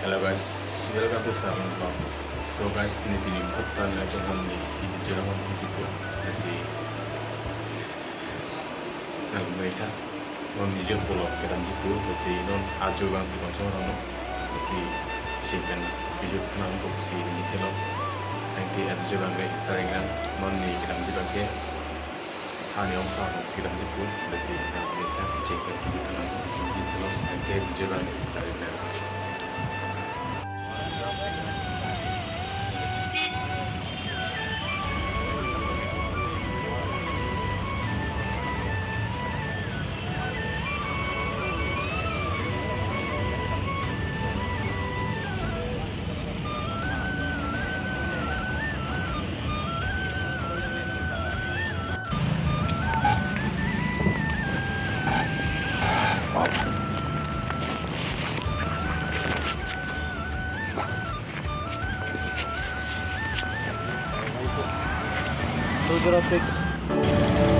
Hello guys, welcome to Saran Vlog. So guys, ni tini bhattan la jahan ni si jeraman kijipo si nang meita non ni je polo kedam jipu si non aju bang si bang chong si simpen kiju nang ko si ni kelo nanti aju bang ke Instagram non ni kedam jipu ke hani om sa si kedam jipu si nang meita cek kiju nang si kelo nanti aju bang Instagram Those are 6.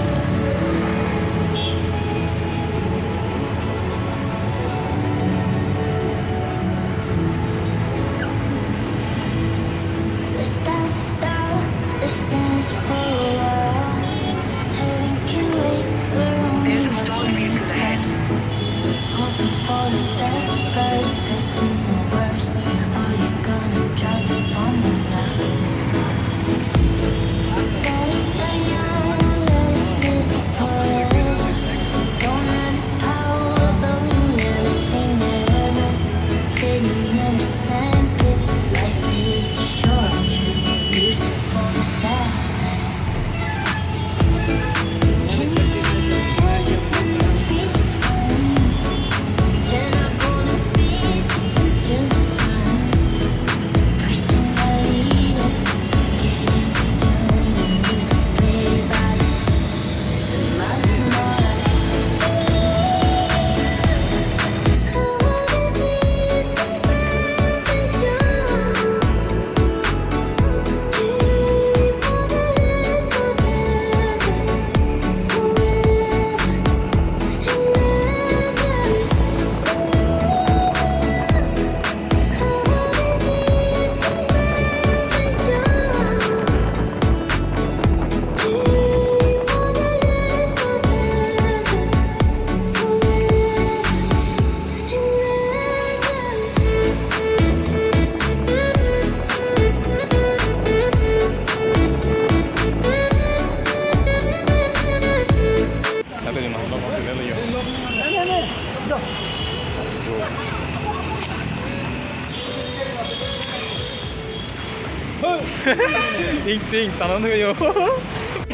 There's a stall of vehicles ahead. Hoping for the best, but expecting the worst. Are you gonna try to bomb me now? Let us stay young, let us live forever. Don't let the power, but we never say never. Sitting in the sandpit, life is a short trip. Use it for the sad. Nanti ni mah vlog masih lele yo. Ting ting, tanam tu yo.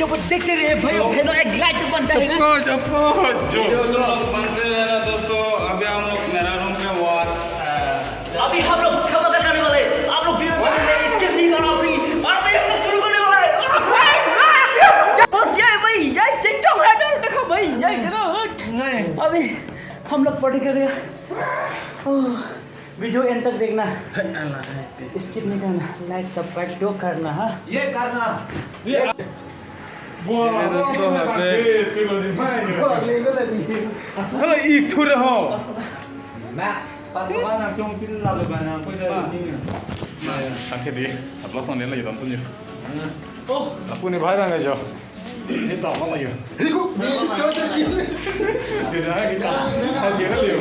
जो वो देखते रहे भाइयों बहनों एक लाइट तो बनता है ना Cepat, जो लोग बन रहे हैं ना दोस्तों, अभी हम लोग मेरा रूम में वार अभी हम लोग धमाका करने वाले हैं आप लोग वीडियो बनाने इसके लिए गाना अभी और भाई हम लोग शुरू करने वाले हैं बस ये भाई ये टिकटॉक है ना देखो भाई ये देखो अभी हम लोग पार्टी कर रहे हैं वीडियो एंड तक देखना स्किप नहीं करना लाइक सब्सक्राइब दो करना हाँ ये करना Kalau itu dah. मैं पासवान आप क्यों पिल ला लो बना कोई जरूरत नहीं है Nanti di, upload sana lagi tonton je. ओह Aku ni bahaya nggak jo? Ini tahu apa lagi? Dia dah kita, dia kan dia.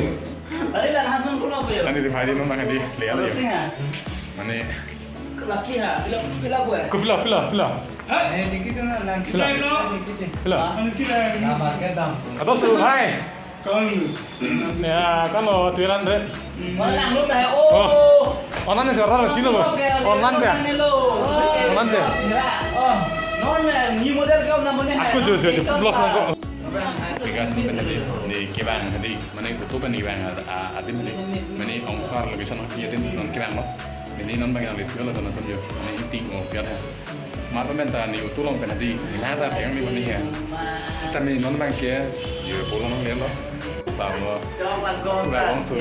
अरे ला हम लोग ना भाई Nanti di bahaya mana nanti lihat Kalau lagi. sih ha Mana? laki ha bila gue Kau pila. नहीं निकी तो ना लंकी तो लो Pila. निकी ना मार्केट दाम Atau suruh hai. कौन Ya, kan lo tuiran deh. orang lu dah Oh, online sih orang Cina loh. Online deh. Online deh. oh non new model kau namanya Aku jo blog nongko. Guys, ni kibang tadi, mana itu kan kibang ada mana ongsar lagi sana dia tim non kibang loh. Ini non bang yang lihat kalau nonton jo, mana itu mau biar ya. Mata mental ni itu long tadi, ni ada yang ni mana ya. Sita ni non bang kia, jo pulang nong lihat loh. Sama. Gak langsung.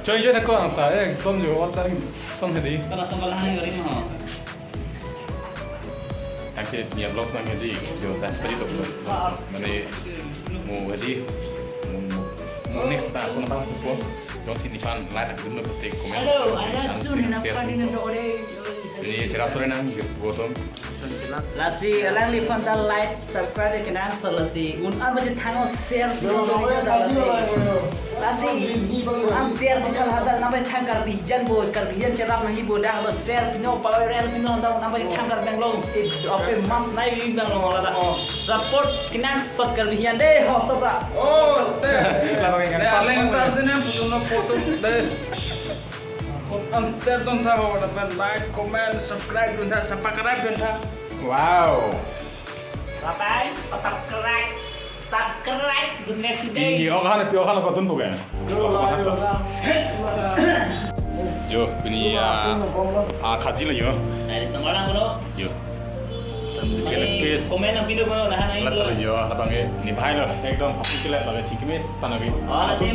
Chơi nak kau apa? Kau jo apa son tadi. kalau sekolah ni gari mah Nanti ni blog nang jadi, jo tak seperti itu. Mana mau jadi, mau next ta ko na po jo sin ifan light ak dum te komen Hello, ada sun na pa din do ore. ni cerah sore nang gotom Lasi alang li fan da like subscribe ke nang salasi un an baje thango share do so da lasi an share bijal hada na baje thang kar bijan bo kar bijan cerap nang ibo dang lo share pino power el pino da na baje thang kar bang lo ope mas nai wi bang lo la support ke nang sot kar bijan de ho sota Oh, teh. Lama yang kan. Paling sasnya punya nak foto deh. Am share dong tha bawa dapat like, comment, subscribe dong tha, subscribe dong tha. wow Rapai subscribe the next i day oh kan ko tun bukan yo ini khaji lo yo dari sembarang bro yo Cile twist komen ang video mo lahat na latar yun yo lapang ni bhai lo ekdom official laga chikime tanabi oh nasi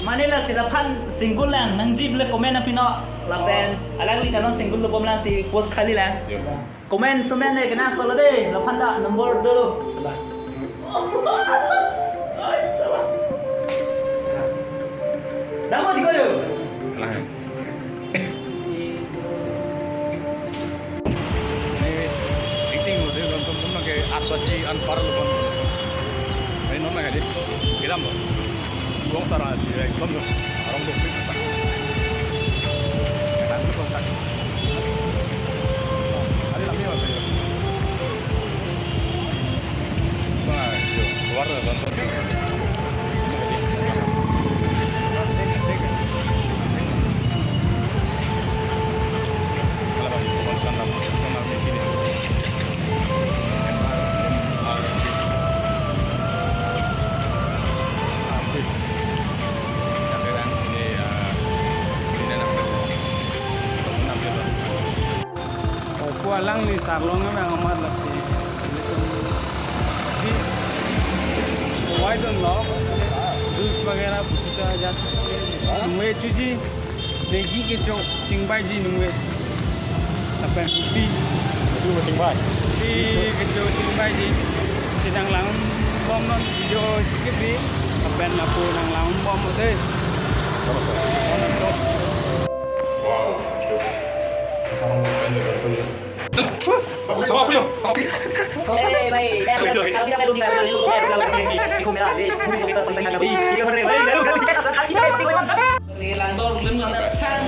Manila sila pan single lang nang zib le komen ang pino lapen alang li dalon single lo pom lang si post khali lang yo komen sumen ne kena solo de lapan da nomor dulu ay salah damo di koyo lah Ting lo de don tum ke 8 baji an par lo kon ai non na gadi iram lo gong sara ji ekdom lo arong do pis ta kan lo kon ta ari lami wa yo ba yo luar don tum kalau kon kan ram kon ram sini Kualang ni sarlong में हमार लसी why don't know juice वगैरह पूछता जाता नुए चुजी देगी के चो चिंगबाई जी नुए apa di itu masing bai di ke chou चिंगबाई जी sedang lang bom non video sikit di apa lapo nang lang bom tu wow orang bukan betul apa yo eh baik kalau kita perlu kita perlu di kamera di bisa penting lagi kita perlu baik lalu kita akan kita perlu ni langdor belum ada san